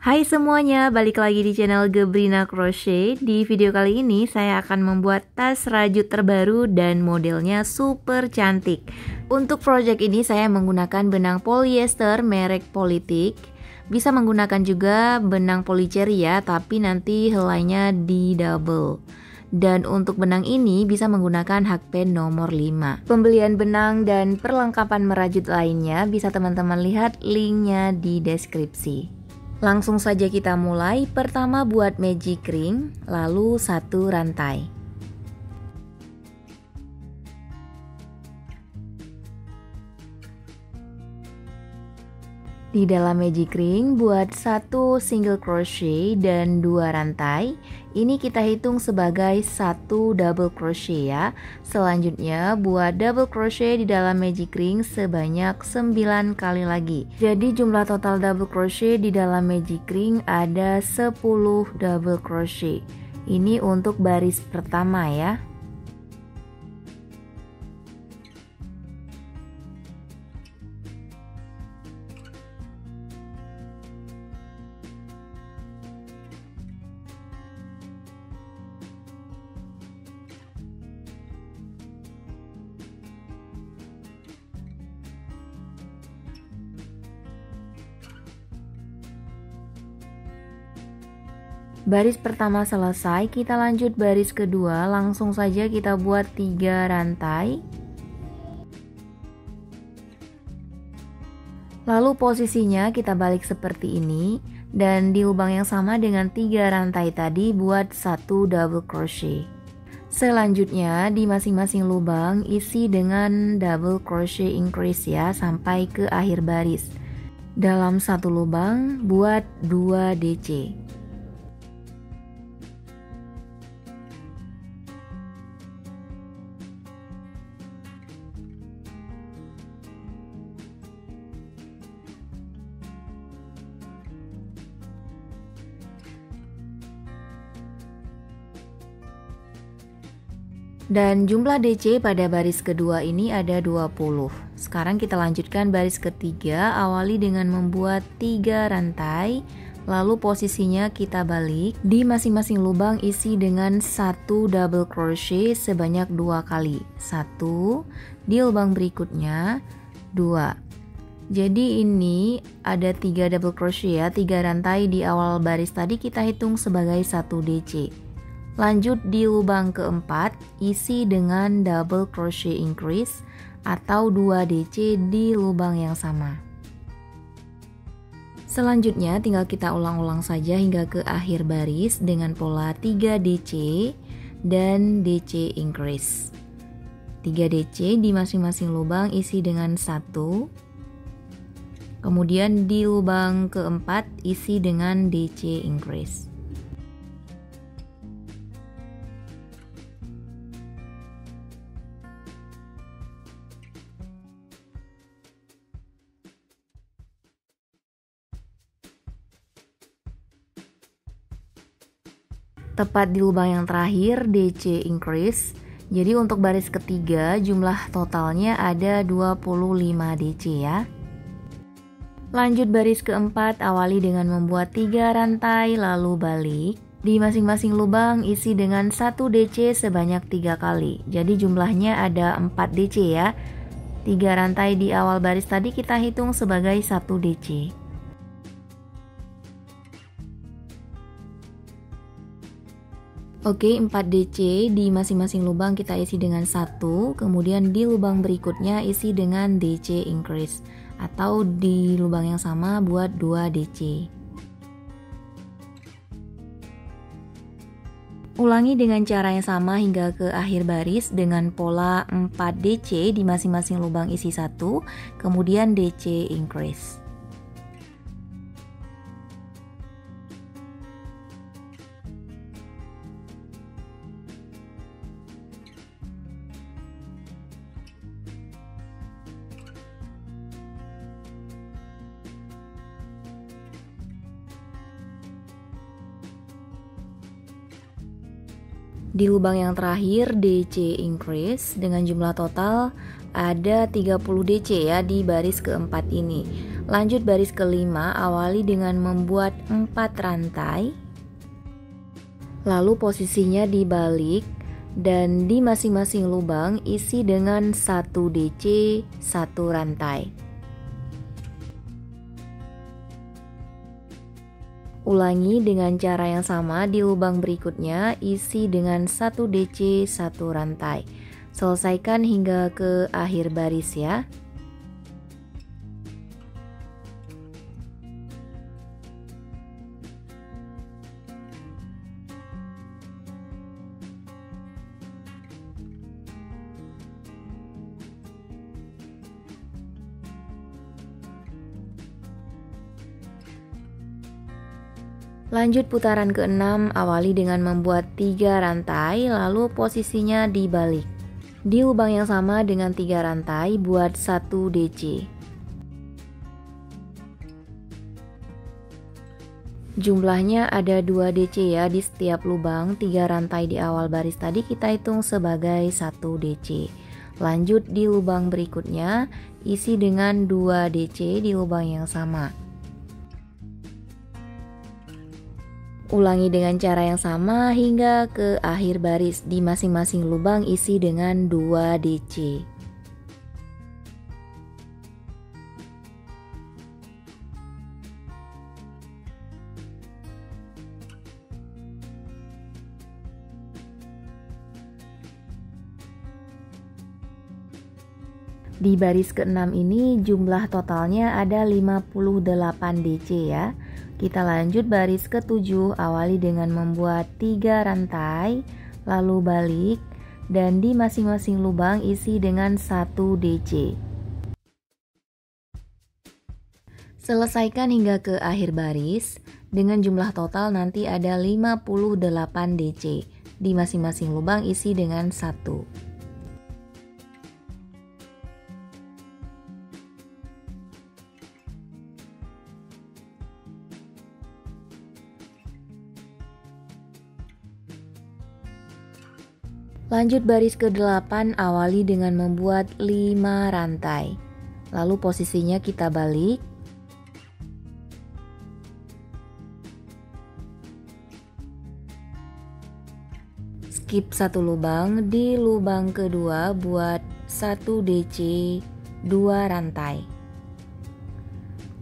Hai semuanya, balik lagi di channel Gebrina Crochet. Di video kali ini saya akan membuat tas rajut terbaru dan modelnya super cantik. Untuk project ini saya menggunakan benang polyester merek Politik. Bisa menggunakan juga benang polycherry ya, tapi nanti helainya di double. Dan untuk benang ini bisa menggunakan hakpen nomor 5. Pembelian benang dan perlengkapan merajut lainnya bisa teman-teman lihat linknya di deskripsi. Langsung saja kita mulai. Pertama buat magic ring, lalu 1 rantai. Di dalam magic ring buat 1 single crochet dan 2 rantai. Ini kita hitung sebagai 1 double crochet ya. Selanjutnya buat double crochet di dalam magic ring sebanyak 9 kali lagi. Jadi jumlah total double crochet di dalam magic ring ada 10 double crochet. Ini untuk baris pertama ya. Baris pertama selesai, kita lanjut baris kedua, langsung saja kita buat 3 rantai. Lalu posisinya kita balik seperti ini, dan di lubang yang sama dengan 3 rantai tadi buat 1 double crochet. Selanjutnya di masing-masing lubang isi dengan double crochet increase ya, sampai ke akhir baris. Dalam satu lubang buat 2 DC. Dan jumlah DC pada baris kedua ini ada 20. Sekarang kita lanjutkan baris ketiga, awali dengan membuat 3 rantai. Lalu posisinya kita balik. Di masing-masing lubang isi dengan 1 double crochet sebanyak 2 kali. 1, di lubang berikutnya 2. Jadi ini ada 3 double crochet ya, 3 rantai di awal baris tadi kita hitung sebagai 1 DC. Lanjut di lubang keempat, isi dengan double crochet increase atau 2 DC di lubang yang sama. Selanjutnya tinggal kita ulang-ulang saja hingga ke akhir baris dengan pola 3 DC dan DC increase. 3 DC di masing-masing lubang isi dengan 1. Kemudian di lubang keempat isi dengan DC increase. Tepat di lubang yang terakhir DC increase. Jadi untuk baris ketiga jumlah totalnya ada 25 DC ya. Lanjut baris keempat, awali dengan membuat 3 rantai lalu balik. Di masing-masing lubang isi dengan 1 DC sebanyak 3 kali. Jadi jumlahnya ada 4 DC ya. 3 rantai di awal baris tadi kita hitung sebagai 1 DC. Oke, 4 DC di masing-masing lubang kita isi dengan 1, kemudian di lubang berikutnya isi dengan DC increase atau di lubang yang sama buat 2 DC. Ulangi dengan cara yang sama hingga ke akhir baris dengan pola 4 DC di masing-masing lubang isi 1, kemudian DC increase. Di lubang yang terakhir DC increase dengan jumlah total ada 30 DC ya di baris keempat ini. Lanjut baris kelima, awali dengan membuat 4 rantai, lalu posisinya dibalik dan di masing-masing lubang isi dengan 1 DC 1 rantai. Ulangi dengan cara yang sama di lubang berikutnya, isi dengan 1 DC 1 rantai. Selesaikan hingga ke akhir baris ya. Lanjut putaran ke-6, awali dengan membuat 3 rantai, lalu posisinya dibalik. Di lubang yang sama dengan 3 rantai, buat 1 DC. Jumlahnya ada 2 DC ya di setiap lubang. 3 rantai di awal baris tadi kita hitung sebagai 1 DC. Lanjut di lubang berikutnya, isi dengan 2 DC di lubang yang sama. Ulangi dengan cara yang sama hingga ke akhir baris. Di masing-masing lubang isi dengan 2 DC. Di baris ke-6 ini jumlah totalnya ada 58 DC ya. Kita lanjut baris ke-7, awali dengan membuat 3 rantai, lalu balik, dan di masing-masing lubang isi dengan 1 DC. Selesaikan hingga ke akhir baris, dengan jumlah total nanti ada 58 DC. Di masing-masing lubang isi dengan 1. Lanjut baris ke-8, awali dengan membuat 5 rantai. Lalu posisinya kita balik. Skip 1 lubang, di lubang kedua buat 1 DC 2 rantai.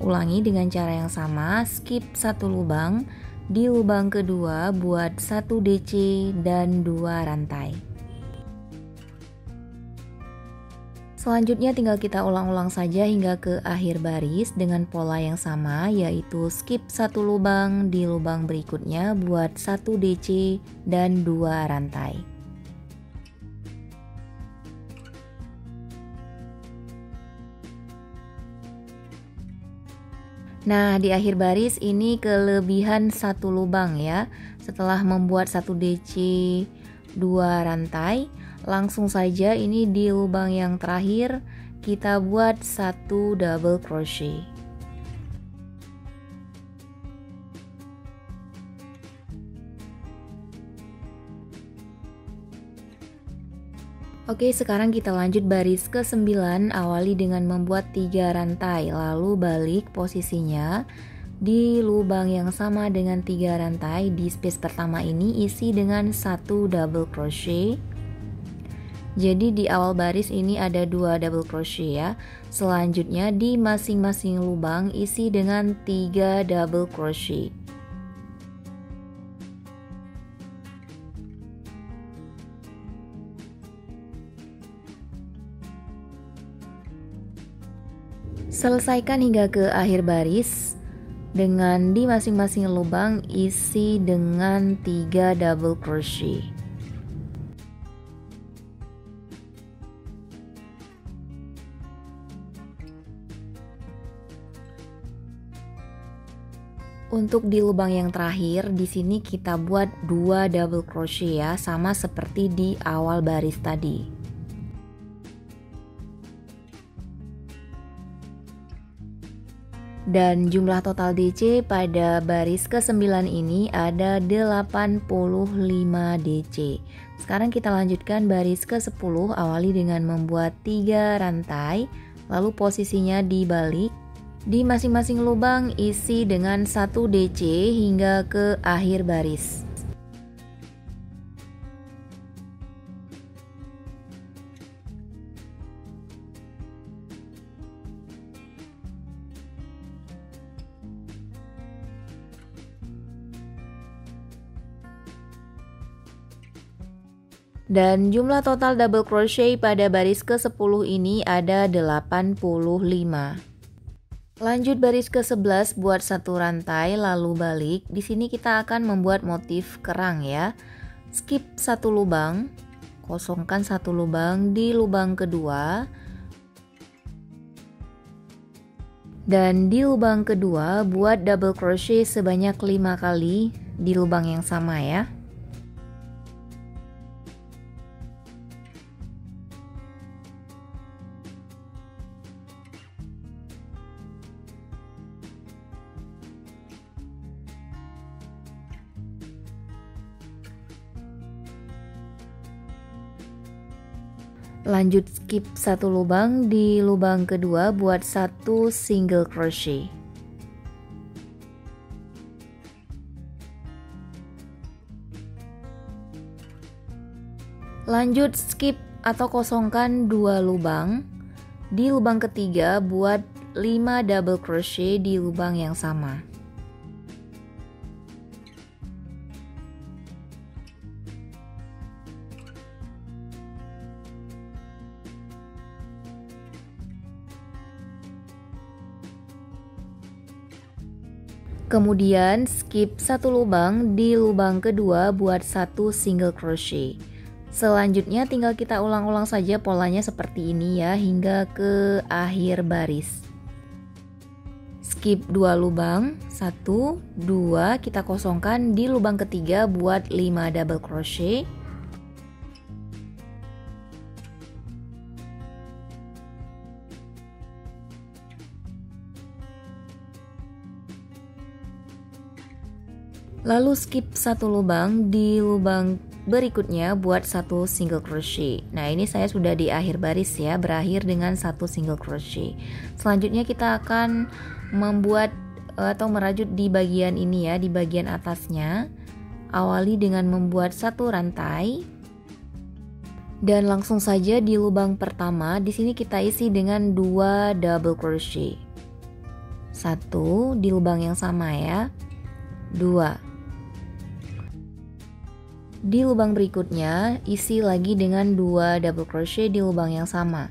Ulangi dengan cara yang sama, skip 1 lubang, di lubang kedua buat 1 DC dan 2 rantai. Selanjutnya tinggal kita ulang-ulang saja hingga ke akhir baris dengan pola yang sama, yaitu skip 1 lubang, di lubang berikutnya buat 1 DC dan 2 rantai. Nah, di akhir baris ini kelebihan 1 lubang ya. Setelah membuat 1 DC 2 rantai, langsung saja ini di lubang yang terakhir kita buat 1 double crochet. Oke, sekarang kita lanjut baris ke-9, awali dengan membuat 3 rantai, lalu balik posisinya di lubang yang sama dengan 3 rantai. Di space pertama ini isi dengan 1 double crochet. Jadi di awal baris ini ada 2 double crochet ya. Selanjutnya di masing-masing lubang isi dengan 3 double crochet. Selesaikan hingga ke akhir baris dengan di masing-masing lubang isi dengan 3 double crochet. Untuk di lubang yang terakhir di sini kita buat 2 double crochet ya, sama seperti di awal baris tadi. Dan jumlah total DC pada baris ke-9 ini ada 85 DC. Sekarang kita lanjutkan baris ke-10, awali dengan membuat 3 rantai, lalu posisinya dibalik. Di masing-masing lubang isi dengan 1 DC hingga ke akhir baris. Dan jumlah total double crochet pada baris ke-10 ini ada 85. Lanjut baris ke-11, buat 1 rantai lalu balik. Di sini kita akan membuat motif kerang ya. Skip 1 lubang, kosongkan 1 lubang di lubang kedua. Dan di lubang kedua buat double crochet sebanyak 5 kali di lubang yang sama ya. Lanjut skip 1 lubang di lubang kedua buat 1 single crochet. Lanjut skip atau kosongkan 2 lubang. Di lubang ketiga buat 5 double crochet di lubang yang sama. Kemudian skip 1 lubang di lubang kedua buat 1 single crochet. Selanjutnya tinggal kita ulang-ulang saja polanya seperti ini ya hingga ke akhir baris. Skip 2 lubang, 1, 2, kita kosongkan di lubang ketiga buat 5 double crochet. Lalu skip 1 lubang di lubang berikutnya buat 1 single crochet. Nah ini saya sudah di akhir baris ya, berakhir dengan 1 single crochet. Selanjutnya kita akan membuat atau merajut di bagian ini ya, di bagian atasnya. Awali dengan membuat 1 rantai. Dan langsung saja di lubang pertama, di sini kita isi dengan 2 double crochet. 1 di lubang yang sama ya. 2. Di lubang berikutnya, isi lagi dengan 2 double crochet di lubang yang sama.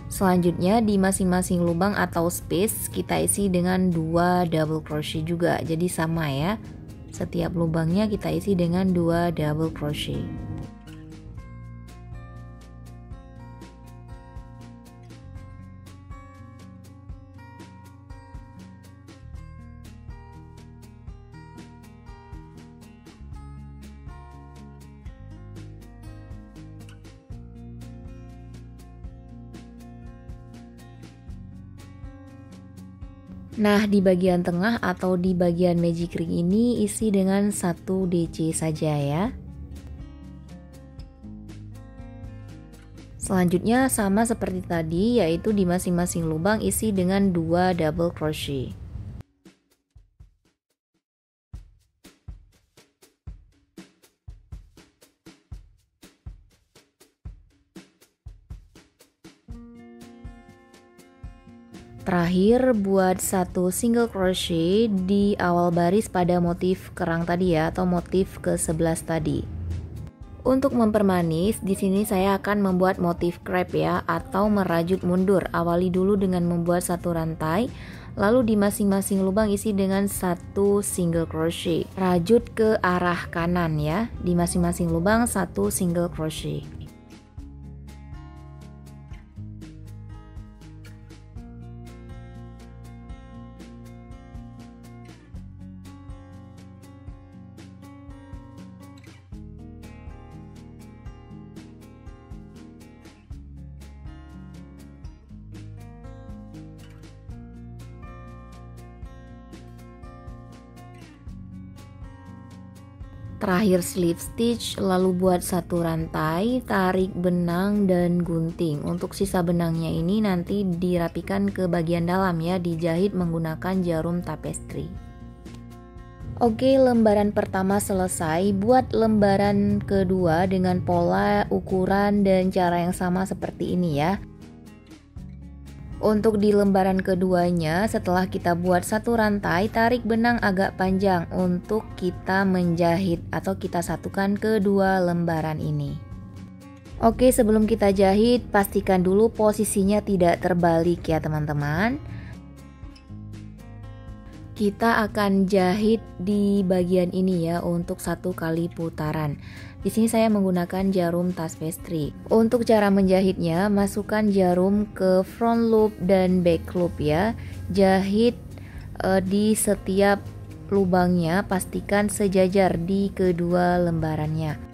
Selanjutnya di masing-masing lubang atau space kita isi dengan 2 double crochet juga. Jadi sama ya. Setiap lubangnya kita isi dengan 2 double crochet. Nah, di bagian tengah atau di bagian magic ring ini isi dengan 1 DC saja ya. Selanjutnya sama seperti tadi, yaitu di masing-masing lubang isi dengan 2 double crochet. Terakhir buat 1 single crochet di awal baris pada motif kerang tadi ya, atau motif ke-11 tadi. Untuk mempermanis, di sini saya akan membuat motif crepe ya, atau merajut mundur. Awali dulu dengan membuat 1 rantai, lalu di masing-masing lubang isi dengan 1 single crochet. Rajut ke arah kanan ya, di masing-masing lubang 1 single crochet. Terakhir slip stitch, lalu buat satu rantai, tarik benang dan gunting. Untuk sisa benangnya ini nanti dirapikan ke bagian dalam ya, dijahit menggunakan jarum tapestry. Oke, lembaran pertama selesai. Buat lembaran kedua dengan pola, ukuran, dan cara yang sama seperti ini ya. Untuk di lembaran keduanya, setelah kita buat satu rantai, tarik benang agak panjang untuk kita menjahit atau kita satukan kedua lembaran ini. Oke, sebelum kita jahit, pastikan dulu posisinya tidak terbalik ya teman-teman. Kita akan jahit di bagian ini ya untuk satu kali putaran. Di sini saya menggunakan jarum tapestry. Untuk cara menjahitnya, masukkan jarum ke front loop dan back loop ya. Jahit di setiap lubangnya, pastikan sejajar di kedua lembarannya.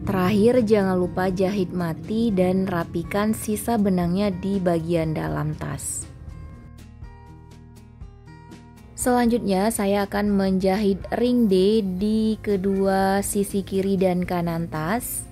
Terakhir, jangan lupa jahit mati dan rapikan sisa benangnya di bagian dalam tas. Selanjutnya saya akan menjahit ring D di kedua sisi kiri dan kanan tas.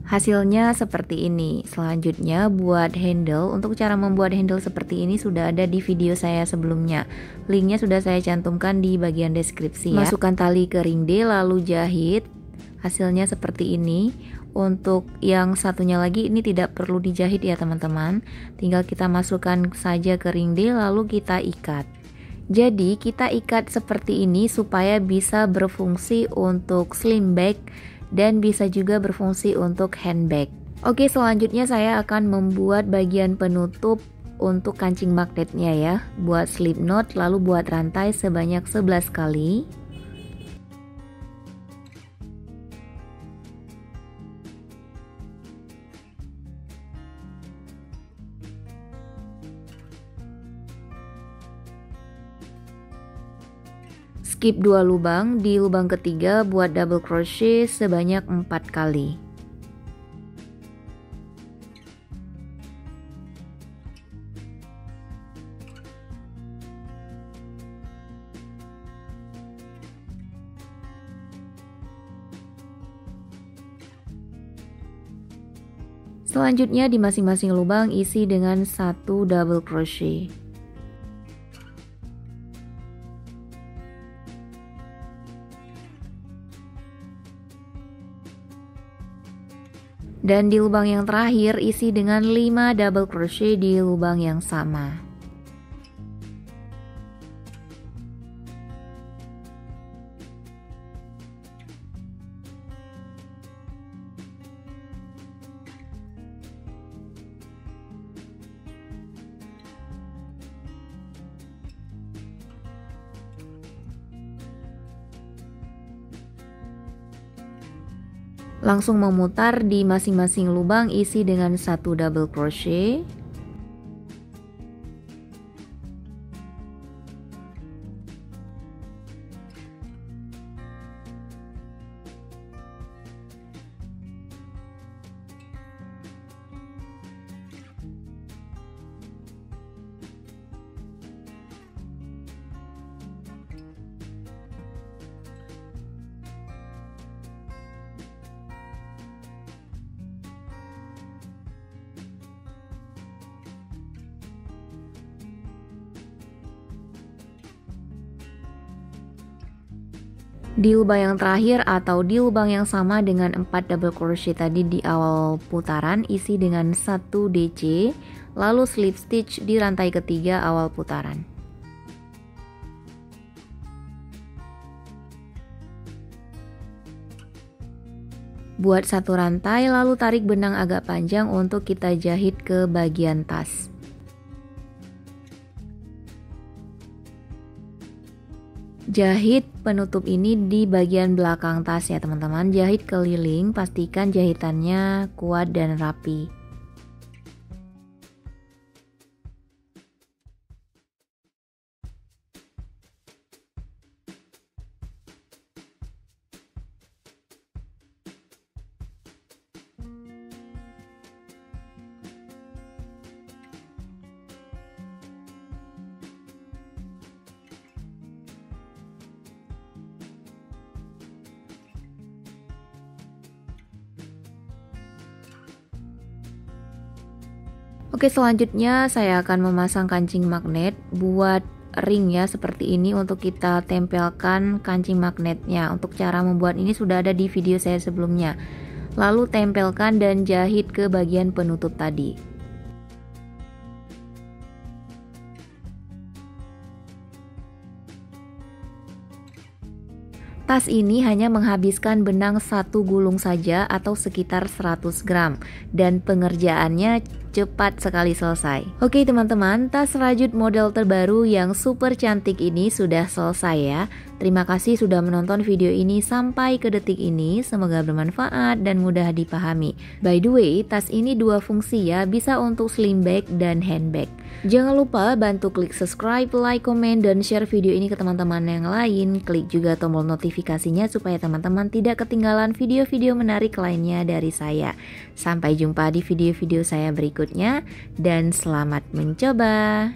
Hasilnya seperti ini. Selanjutnya buat handle. Untuk cara membuat handle seperti ini sudah ada di video saya sebelumnya. Linknya sudah saya cantumkan di bagian deskripsi ya. Masukkan tali ke ring D lalu jahit. Hasilnya seperti ini. Untuk yang satunya lagi ini tidak perlu dijahit ya teman-teman. Tinggal kita masukkan saja ke ring D lalu kita ikat. Jadi kita ikat seperti ini supaya bisa berfungsi untuk sling bag dan bisa juga berfungsi untuk handbag. Oke, selanjutnya saya akan membuat bagian penutup untuk kancing magnetnya ya. Buat slip knot lalu buat rantai sebanyak 11 kali. Skip 2 lubang, di lubang ketiga buat double crochet sebanyak 4 kali. Selanjutnya di masing-masing lubang isi dengan 1 double crochet. Dan di lubang yang terakhir isi dengan 5 double crochet di lubang yang sama. Langsung memutar di masing-masing lubang isi dengan 1 double crochet. Di lubang yang terakhir atau di lubang yang sama dengan 4 double crochet tadi di awal putaran, isi dengan 1 DC, lalu slip stitch di rantai ketiga awal putaran. Buat 1 rantai, lalu tarik benang agak panjang untuk kita jahit ke bagian tas. Jahit penutup ini di bagian belakang tas ya teman-teman. Jahit keliling, pastikan jahitannya kuat dan rapi. Oke, selanjutnya saya akan memasang kancing magnet buat ring ya seperti ini untuk kita tempelkan kancing magnetnya. Untuk cara membuat ini sudah ada di video saya sebelumnya. Lalu tempelkan dan jahit ke bagian penutup tadi. Tas ini hanya menghabiskan benang 1 gulung saja atau sekitar 100 gram dan pengerjaannya cepat sekali selesai. Oke teman-teman, tas rajut model terbaru yang super cantik ini sudah selesai ya. Terima kasih sudah menonton video ini sampai ke detik ini, semoga bermanfaat dan mudah dipahami. By the way, tas ini 2 fungsi ya, bisa untuk sling bag dan handbag. Jangan lupa bantu klik subscribe, like, komen, dan share video ini ke teman-teman yang lain. Klik juga tombol notifikasinya supaya teman-teman tidak ketinggalan video-video menarik lainnya dari saya. Sampai jumpa di video-video saya berikutnya dan selamat mencoba.